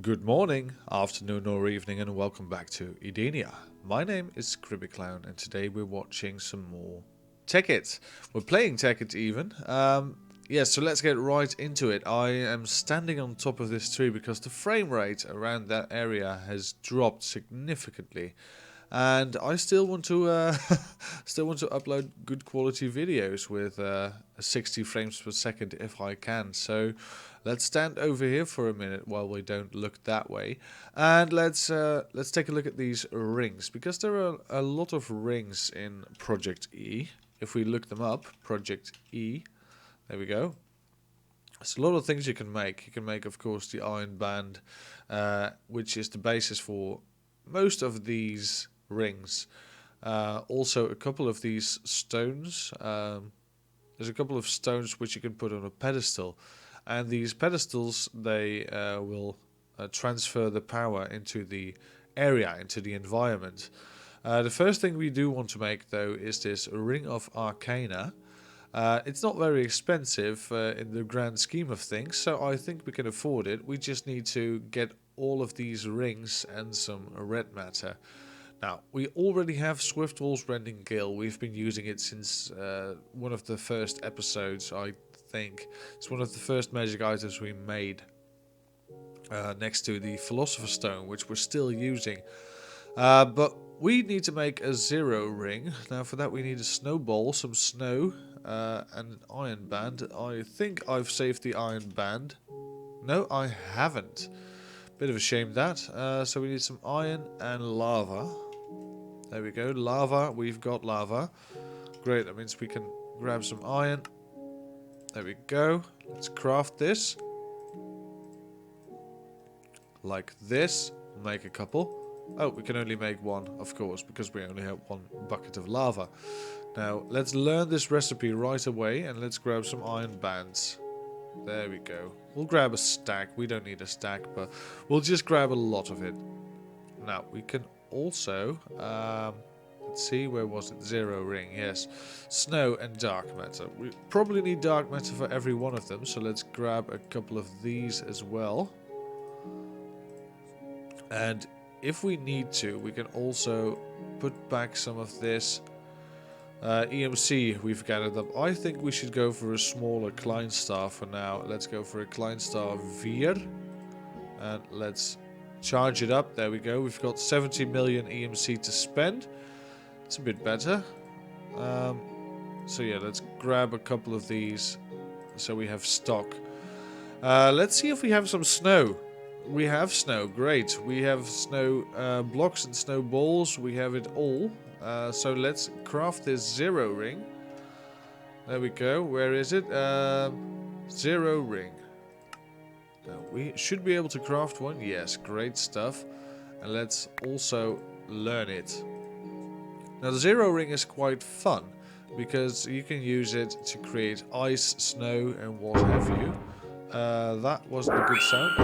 Good morning, afternoon or evening, and welcome back to Edenia. My name is Clown, and today we're watching some more Tekkit. We're playing Tekkit even. Yes, so let's get right into it. I am standing on top of this tree because the frame rate around that area has dropped significantly. And I still want to upload good quality videos with 60 frames per second if I can. So let's stand over here for a minute while we don't look that way, and let's take a look at these rings, because there are a lot of rings in Project E. If we look them up, Project E, there we go. There's a lot of things you can make. You can make, of course, the iron band, which is the basis for most of these rings. Also, a couple of these stones. There's a couple of stones which you can put on a pedestal, and these pedestals, they will transfer the power into the area, into the environment. The first thing we do want to make, though, is this Ring of Arcana. It's not very expensive in the grand scheme of things, so I think we can afford it. We just need to get all of these rings and some red matter. Now, we already have Swiftwall's Rending Gale. We've been using it since one of the first episodes, I think. It's one of the first magic items we made, next to the Philosopher's Stone, which we're still using. But we need to make a zero ring. Now, for that we need a snowball, some snow, and an iron band. I think I've saved the iron band. No, I haven't. Bit of a shame that. So we need some iron and lava. There we go, lava. We've got lava. Great, that means we can grab some iron. There we go. Let's craft this. Like this. Make a couple. Oh, we can only make one, of course, because we only have one bucket of lava. Now, let's learn this recipe right away, and let's grab some iron bands. There we go. We'll grab a stack. We don't need a stack, but we'll just grab a lot of it. Now, we can also, let's see, where was it? Zero ring, yes. Snow and dark matter. We probably need dark matter for every one of them, so let's grab a couple of these as well. And if we need to, we can also put back some of this EMC we've gathered up. I think we should go for a smaller Kleinstar for now. Let's go for a Kleinstar 4. And let's charge it up. There we go. We've got 70 million EMC to spend. It's a bit better. So yeah, let's grab a couple of these so we have stock. Let's see if we have some snow. We have snow. Great. We have snow blocks and snow balls. We have it all. So let's craft this zero ring. There we go. Where is it? Zero ring. Now, we should be able to craft one. Yes, great stuff. And let's also learn it. Now, the zero ring is quite fun, because you can use it to create ice, snow, and what have you. That wasn't a good sound.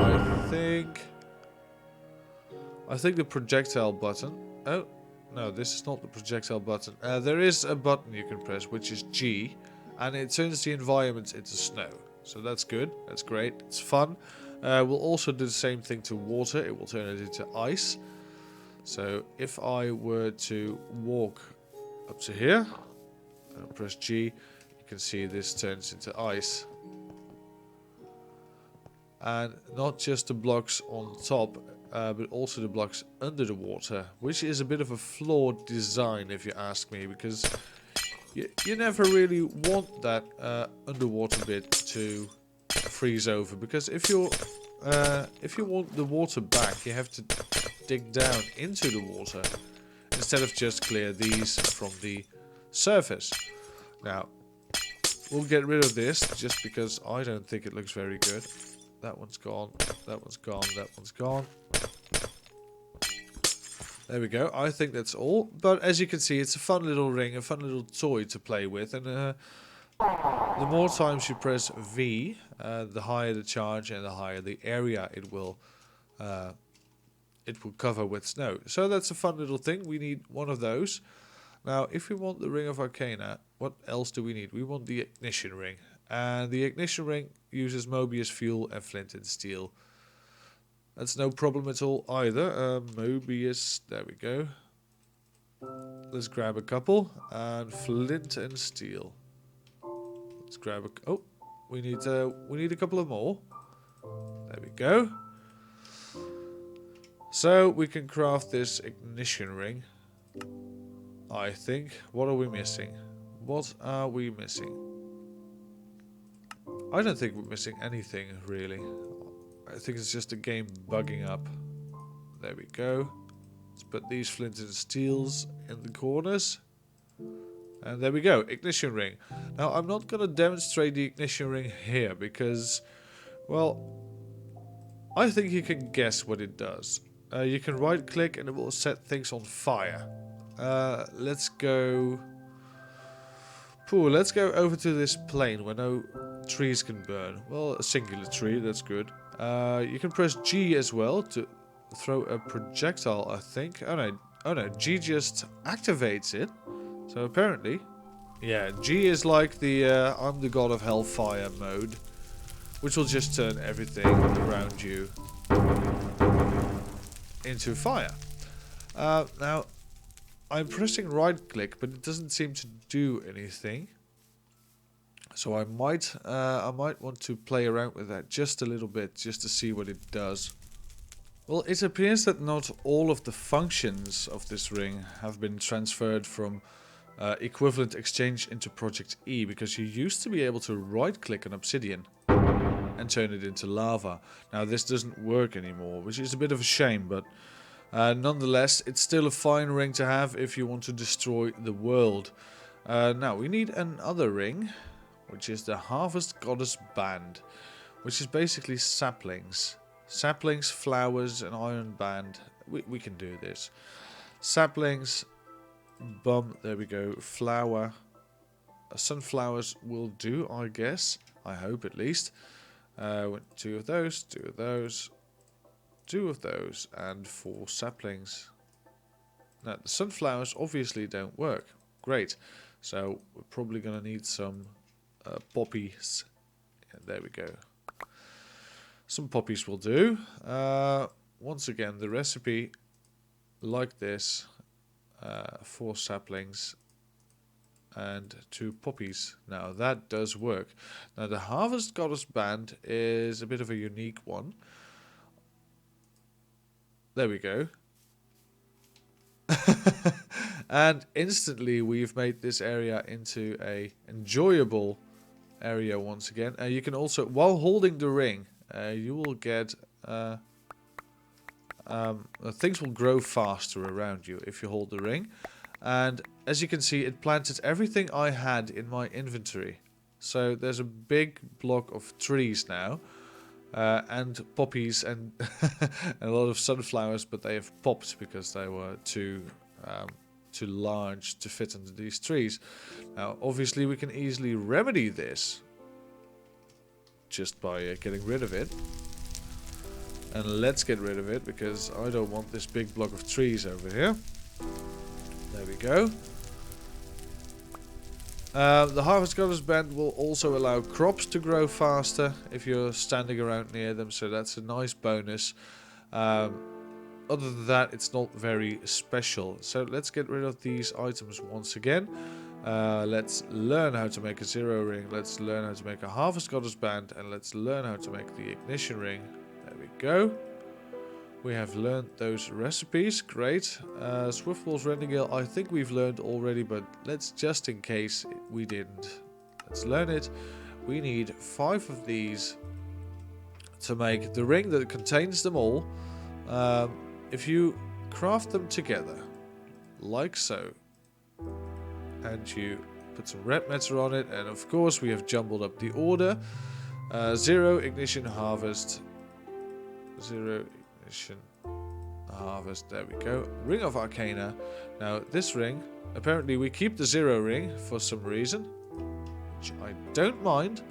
I think the projectile button. Oh, no, this is not the projectile button. There is a button you can press, which is G, and it turns the environment into snow. So that's good. That's great. It's fun. We'll also do the same thing to water. It will turn it into ice. So if I were to walk up to here and press G, you can see this turns into ice. And not just the blocks on top, but also the blocks under the water, which is a bit of a flawed design, if you ask me, because you never really want that underwater bit to freeze over, because if you want the water back, you have to dig down into the water instead of just clear these from the surface. Now, we'll get rid of this just because I don't think it looks very good. That one's gone, that one's gone, that one's gone. There we go. I think that's all. But as you can see, it's a fun little ring, a fun little toy to play with. And the more times you press V, the higher the charge and the higher the area it will cover with snow. So that's a fun little thing. We need one of those. Now, if we want the Ring of Arcana, what else do we need? We want the Ignition Ring. And the Ignition Ring uses Mobius fuel and flint and steel. That's no problem at all either. Mobius, there we go. Let's grab a couple. And flint and steel. Let's grab a... Oh, we need a couple of more. There we go. So we can craft this ignition ring. I think. What are we missing? What are we missing? I don't think we're missing anything, really. I think it's just the game bugging up. There we go. Let's put these flint and steels in the corners. And there we go. Ignition ring. Now, I'm not going to demonstrate the ignition ring here because, well, I think you can guess what it does. You can right click and it will set things on fire. Let's go... let's go over to this plane where no trees can burn. Well, a singular tree, that's good. You can press G as well to throw a projectile, I think. Oh no, G just activates it. So apparently, yeah, G is like the I'm the god of hellfire mode, which will just turn everything around you into fire. Now, I'm pressing right click, but it doesn't seem to do anything. So I might want to play around with that just a little bit, just to see what it does. Well, it appears that not all of the functions of this ring have been transferred from equivalent exchange into Project E, because you used to be able to right click on obsidian and turn it into lava. Now this doesn't work anymore, which is a bit of a shame, but nonetheless it's still a fine ring to have if you want to destroy the world. Now we need another ring, which is the Harvest Goddess Band, which is basically saplings. Saplings, flowers, and iron band. We can do this. Saplings, there we go, flower. Sunflowers will do, I guess. I hope at least. 2 of those, 2 of those, 2 of those, and 4 saplings. Now, the sunflowers obviously don't work. Great. So, we're probably going to need some poppies. Yeah, there we go. Some poppies will do. Once again, the recipe, like this, 4 saplings and 2 poppies. Now that does work. Now the Harvest Goddess Band is a bit of a unique one. There we go. And instantly we've made this area into a enjoyable area once again. You can also, while holding the ring, you will get things will grow faster around you if you hold the ring. And as you can see, it planted everything I had in my inventory. So there's a big block of trees now, and poppies and, and a lot of sunflowers, but they have popped because they were too large to fit under these trees. Now obviously we can easily remedy this just by getting rid of it. And let's get rid of it, because I don't want this big block of trees over here. There we go. The Harvest Goddess Band will also allow crops to grow faster if you're standing around near them, so that's a nice bonus. Other than that, it's not very special. So let's get rid of these items once again. Let's learn how to make a zero ring. Let's learn how to make a Harvest Goddess Band, and let's learn how to make the ignition ring. There we go. We have learned those recipes. Great. Swiftwall's Rending Gale, I think we've learned already, but let's just in case we didn't. Let's learn it. We need 5 of these to make the ring that contains them all. If you craft them together, like so, and you put some red matter on it, and of course we have jumbled up the order. 0 ignition harvest. 0 ignition harvest. There we go. Ring of Arcana. Now this ring, apparently we keep the 0 ring for some reason, which I don't mind,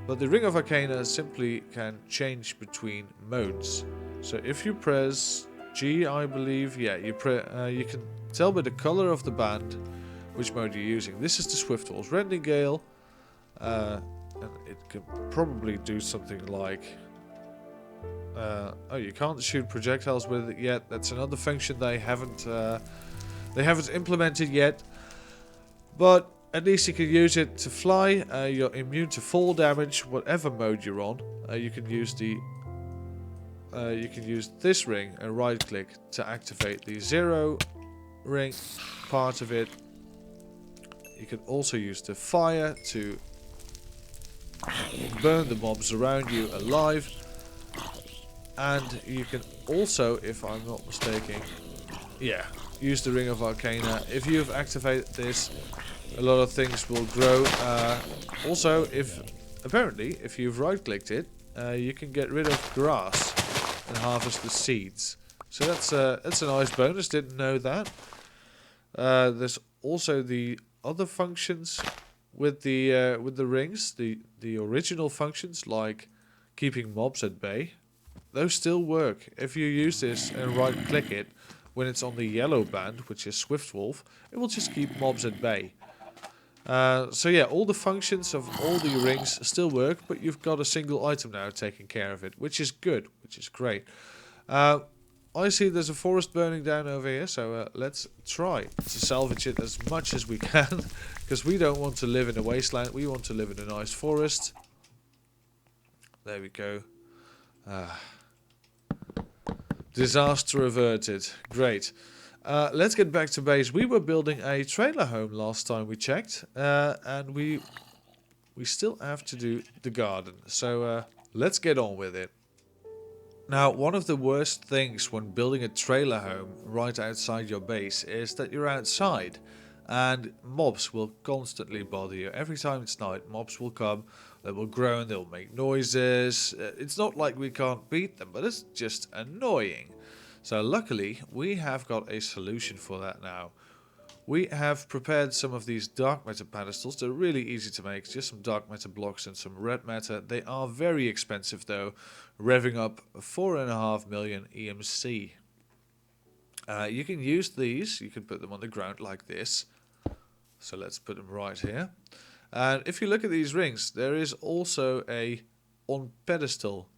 but the Ring of Arcana simply can change between modes. So if you press G, I believe, yeah, you can tell by the color of the band which mode you're using. This is the Swiftwall's Rending Gale, and it can probably do something like Oh, you can't shoot projectiles with it yet. That's another function they haven't implemented yet. But at least you can use it to fly. You're immune to fall damage, whatever mode you're on. You can use this ring and right click to activate the 0 ring part of it. You can also use the fire to burn the mobs around you alive. And you can also, if I'm not mistaken, yeah, use the Ring of Arcana. If you've activated this, a lot of things will grow. Also, apparently, if you've right-clicked it, you can get rid of grass and harvest the seeds. So that's a nice bonus. Didn't know that. There's also the other functions with the rings, the original functions like keeping mobs at bay. Those still work. If you use this and right-click it when it's on the yellow band, which is Swift Wolf, it will just keep mobs at bay. So yeah, all the functions of all the rings still work, but you've got a single item now taking care of it, which is good, which is great. I see there's a forest burning down over here, so let's try to salvage it as much as we can, because we don't want to live in a wasteland, we want to live in a nice forest. There we go. Disaster averted. Great. Let's get back to base. We were building a trailer home last time we checked, and we still have to do the garden. So let's get on with it. Now, one of the worst things when building a trailer home right outside your base is that you're outside, and mobs will constantly bother you. Every time it's night, mobs will come, they will groan, they'll make noises. It's not like we can't beat them, but it's just annoying. So luckily, we have got a solution for that now. We have prepared some of these dark matter pedestals. They're really easy to make, just some dark matter blocks and some red matter. They are very expensive though, revving up 4.5 million EMC. You can use these, you can put them on the ground like this. So let's put them right here. And if you look at these rings, there is also a on pedestal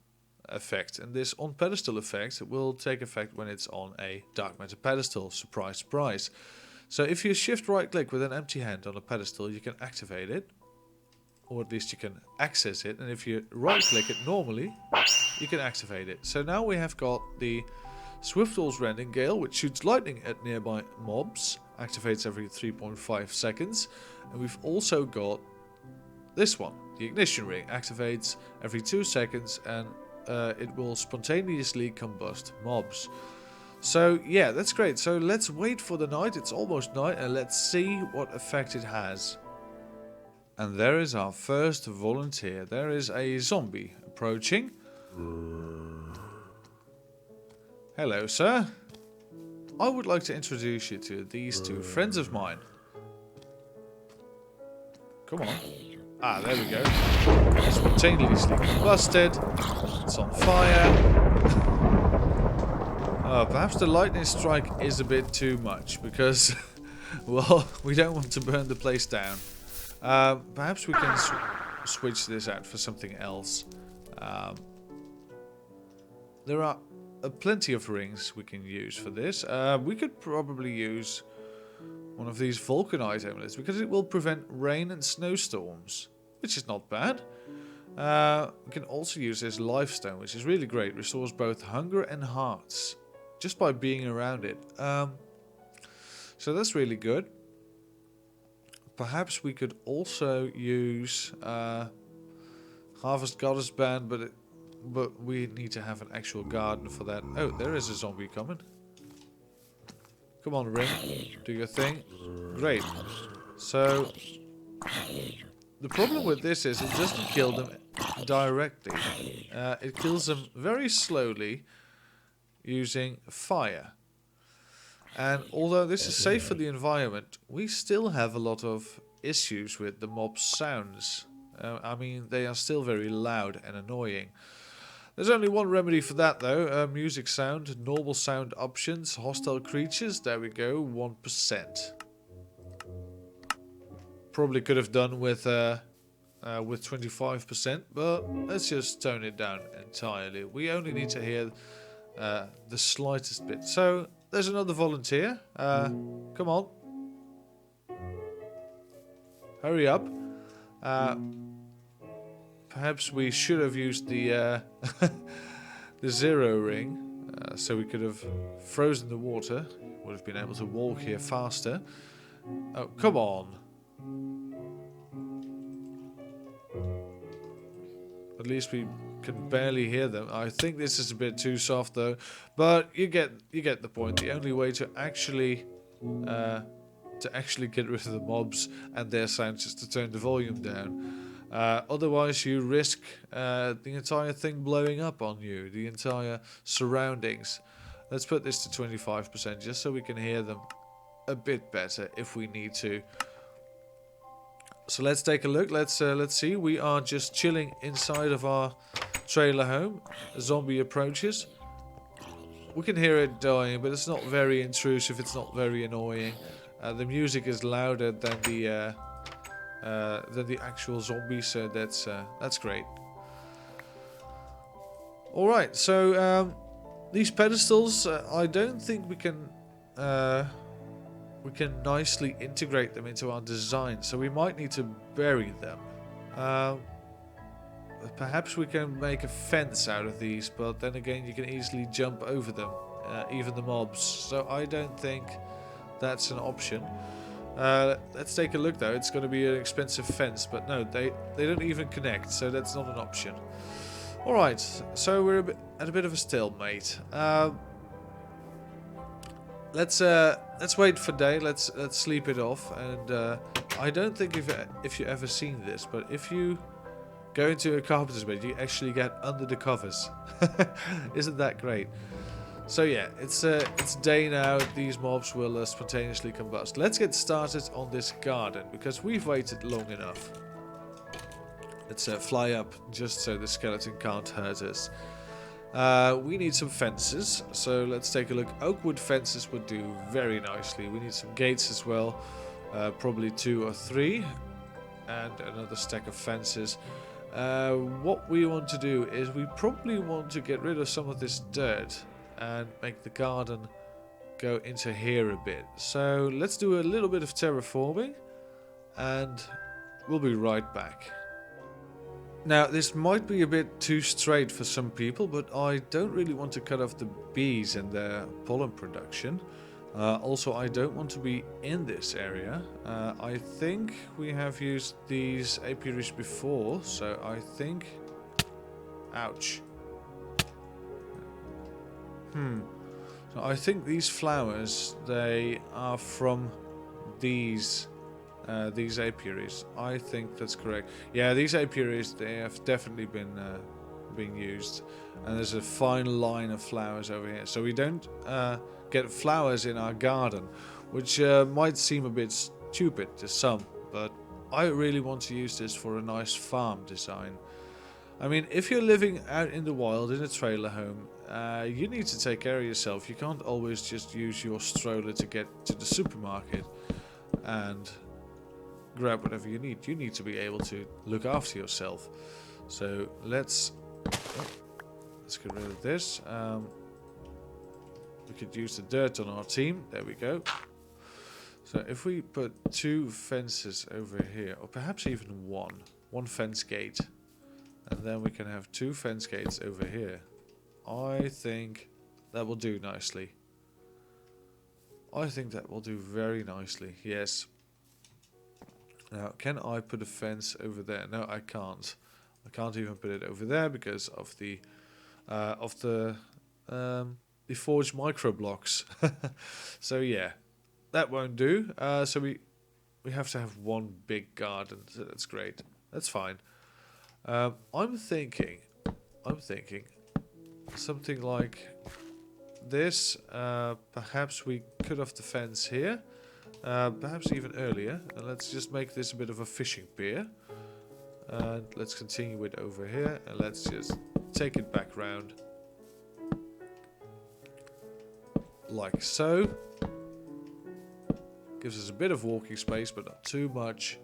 effect, and this on pedestal effect will take effect when it's on a dark matter pedestal. Surprise, surprise. So if you shift right click with an empty hand on a pedestal, you can activate it, or at least you can access it, and if you right click it normally, you can activate it. So now we have got the Swiftall's Rending Gale, which shoots lightning at nearby mobs, activates every 3.5 seconds, and we've also got this one, the Ignition Ring, activates every 2 seconds, and it will spontaneously combust mobs. So yeah, that's great. So let's wait for the night. It's almost night, and let's see what effect it has. And there is our first volunteer. There is a zombie approaching. Hello, sir. I would like to introduce you to these two friends of mine. Come on. Ah, there we go. Spontaneously combusted. It's on fire. Perhaps the lightning strike is a bit too much because, well, we don't want to burn the place down. Perhaps we can switch this out for something else. There are plenty of rings we can use for this. We could probably use one of these Vulcanite amulets because it will prevent rain and snowstorms, which is not bad. We can also use this Lifestone, which is really great. Restores both hunger and hearts just by being around it. So that's really good. Perhaps we could also use Harvest Goddess Band, but we need to have an actual garden for that. Oh, there is a zombie coming. Come on, Ring. Do your thing. Great. So the problem with this is it doesn't kill them directly. It kills them very slowly using fire. And although this is safe for the environment, we still have a lot of issues with the mob sounds. I mean, they are still very loud and annoying. There's only one remedy for that though. Music sound, normal sound options, hostile creatures. There we go, 1%. Probably could have done with with 25%, but let's just tone it down entirely. We only need to hear the slightest bit. So there's another volunteer. Come on. Hurry up. Perhaps we should have used the the zero ring, so we could have frozen the water. Would have been able to walk here faster. Oh, come on. At least we can barely hear them. I think this is a bit too soft though, but you get the point. The only way to actually get rid of the mobs and their sounds is to turn the volume down. Otherwise, you risk the entire thing blowing up on you, the entire surroundings. Let's put this to 25% just so we can hear them a bit better if we need to. So let's take a look. Let's see. We are just chilling inside of our trailer home. A zombie approaches. We can hear it dying, but it's not very intrusive. It's not very annoying. The music is louder than the actual zombie, so that's great. All right. So these pedestals, I don't think we can nicely integrate them into our design, so we might need to bury them. Perhaps we can make a fence out of these, but then again you can easily jump over them, even the mobs, so I don't think that's an option. Let's take a look though. It's going to be an expensive fence, but no, they don't even connect, so that's not an option. Alright, so we're at a bit of a stalemate. Let's wait for day. Let's sleep it off. And I don't think if you ever seen this, but if you go into a carpenter's bed, you actually get under the covers. Isn't that great? So yeah, it's day now. These mobs will spontaneously combust. Let's get started on this garden because we've waited long enough. Let's fly up just so the skeleton can't hurt us. We need some fences, so let's take a look. Oak wood fences would do very nicely. We need some gates as well, probably 2 or 3, and another stack of fences. What we want to do is we probably want to get rid of some of this dirt and make the garden go into here a bit. So let's do a little bit of terraforming and we'll be right back. Now, this might be a bit too straight for some people, but I don't really want to cut off the bees and their pollen production. Also, I don't want to be in this area. I think we have used these apiaries before, so I think... Ouch. So I think these flowers, they are from these apiaries. I think that's correct. Yeah, these apiaries, they have definitely been being used, and there's a fine line of flowers over here. So we don't get flowers in our garden, which might seem a bit stupid to some, but I really want to use this for a nice farm design. I mean, if you're living out in the wild in a trailer home, you need to take care of yourself. You can't always just use your stroller to get to the supermarket and grab whatever you need. You need to be able to look after yourself. So let's get rid of this. We could use the dirt on our team. There we go. So if we put 2 fences over here, or perhaps even one fence gate, and then we can have 2 fence gates over here, I think that will do nicely. I think that will do very nicely. Yes. Now, can I put a fence over there? No, I can't. I can't even put it over there because of the forged micro blocks. So yeah, that won't do. So we have to have one big garden. So that's great. That's fine. I'm thinking something like this. Perhaps we cut off the fence here. Perhaps even earlier. And let's just make this a bit of a fishing pier. And let's continue it over here. And let's just take it back round. Like so. Gives us a bit of walking space, but not too much.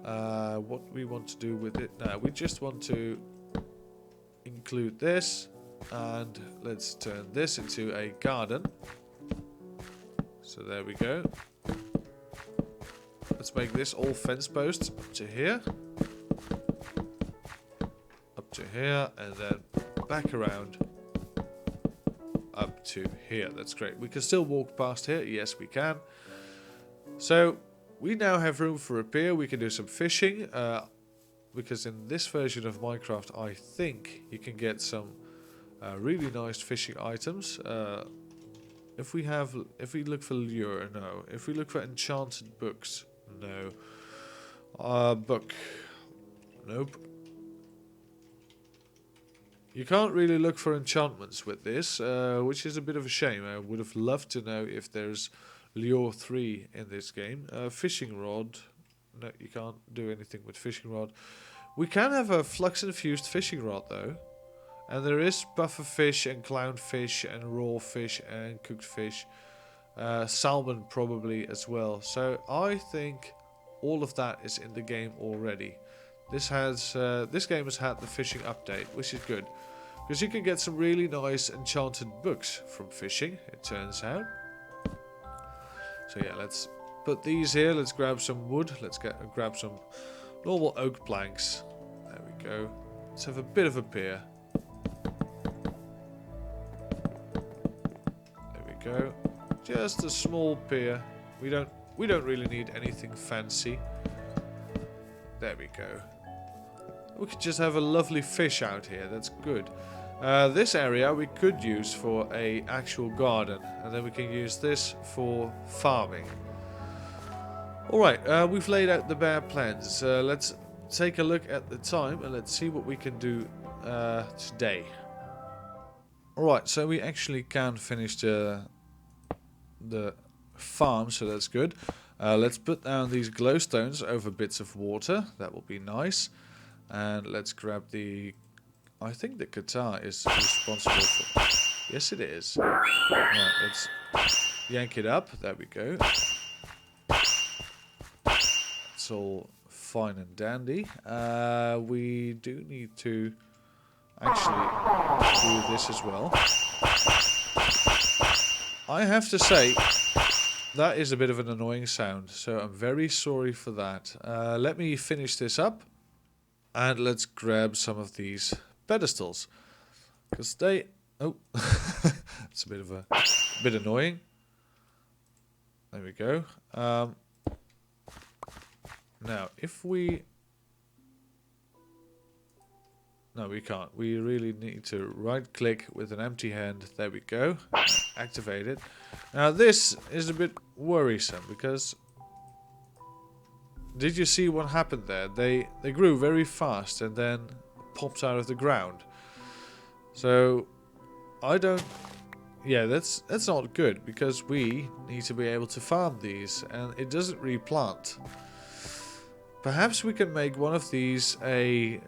what we want to do with it now. We just want to include this, and let's turn this into a garden. So there we go. Let's make this all fence posts up to here. Up to here, and then back around up to here. That's great. We can still walk past here. Yes, we can. So we now have room for repair. We can do some fishing. Because in this version of Minecraft, I think you can get some really nice fishing items. If we look for lure, no. If we look for enchanted books, no. Book, nope. You can't really look for enchantments with this, which is a bit of a shame. I would have loved to know if there's lure 3 in this game. Fishing rod, no, you can't do anything with fishing rod. We can have a flux infused fishing rod though. And there is buffer fish and clownfish and raw fish and cooked fish. Salmon probably as well. So I think all of that is in the game already. This game has had the fishing update, which is good. Because you can get some really nice enchanted books from fishing, it turns out. So yeah, let's put these here. Let's grab some wood. Let's grab some normal oak planks. There we go. Let's have a bit of a pier. There we go. Just a small pier. We don't really need anything fancy. There we go. We could just have a lovely fish out here. That's good. This area we could use for a actual garden, and then we can use this for farming. Alright, we've laid out the bare plans. Let's take a look at the time and let's see what we can do today. Alright, so we actually can finish the farm, so that's good. Let's put down these glowstones over bits of water. That will be nice. And let's grab the... I think the guitar is responsible for... Yes, it is. Right, let's yank it up. There we go. It's all fine and dandy. We do need to actually do this as well. I have to say, that is a bit of an annoying sound, so I'm very sorry for that. Let me finish this up. And let's grab some of these pedestals, because they... Oh, it's a bit annoying. There we go. Now, if we... No, we can't. We really need to right-click with an empty hand. There we go. Activate it. Now, this is a bit worrisome, because... Did you see what happened there? They grew very fast and then popped out of the ground. So I don't... Yeah, that's not good, because we need to be able to farm these, and it doesn't replant. Perhaps we can make one of these a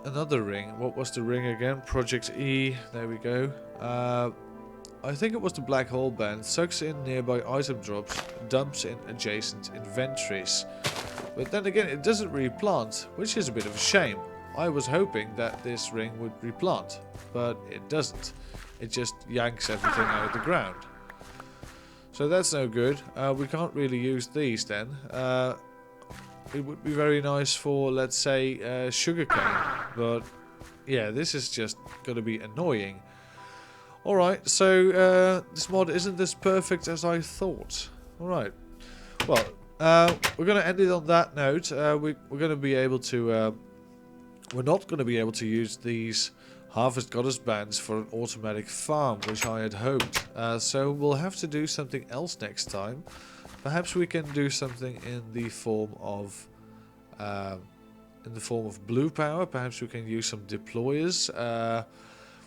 another ring. What was the ring again? Project E. There we go. I think it was the black hole band. Sucks in nearby item drops, dumps in adjacent inventories. But then again, it doesn't replant, which is a bit of a shame. I was hoping that this ring would replant, but it doesn't. It just yanks everything out of the ground. So that's no good. We can't really use these then. It would be very nice for, let's say, sugarcane. But yeah, this is just going to be annoying. Alright, so this mod isn't as perfect as I thought. Alright. Well, we're going to end it on that note. We're going to be able to... we're not going to be able to use these Harvest Goddess bands for an automatic farm, which I had hoped. So we'll have to do something else next time. Perhaps we can do something in the form of... blue power. Perhaps we can use some deployers.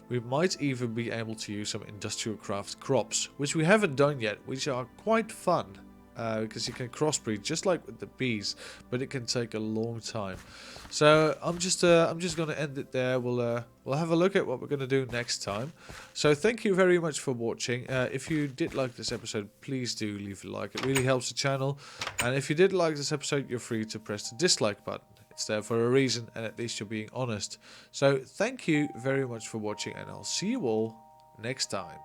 We might even be able to use some industrial craft crops, which we haven't done yet, which are quite fun. because you can crossbreed just like with the bees, but it can take a long time. So I'm just going to end it there. We'll have a look at what we're going to do next time. So thank you very much for watching. If you did like this episode, please do leave a like. It really helps the channel. And if you did like this episode, you're free to press the dislike button. It's there for a reason, and at least you're being honest. So thank you very much for watching, and I'll see you all next time.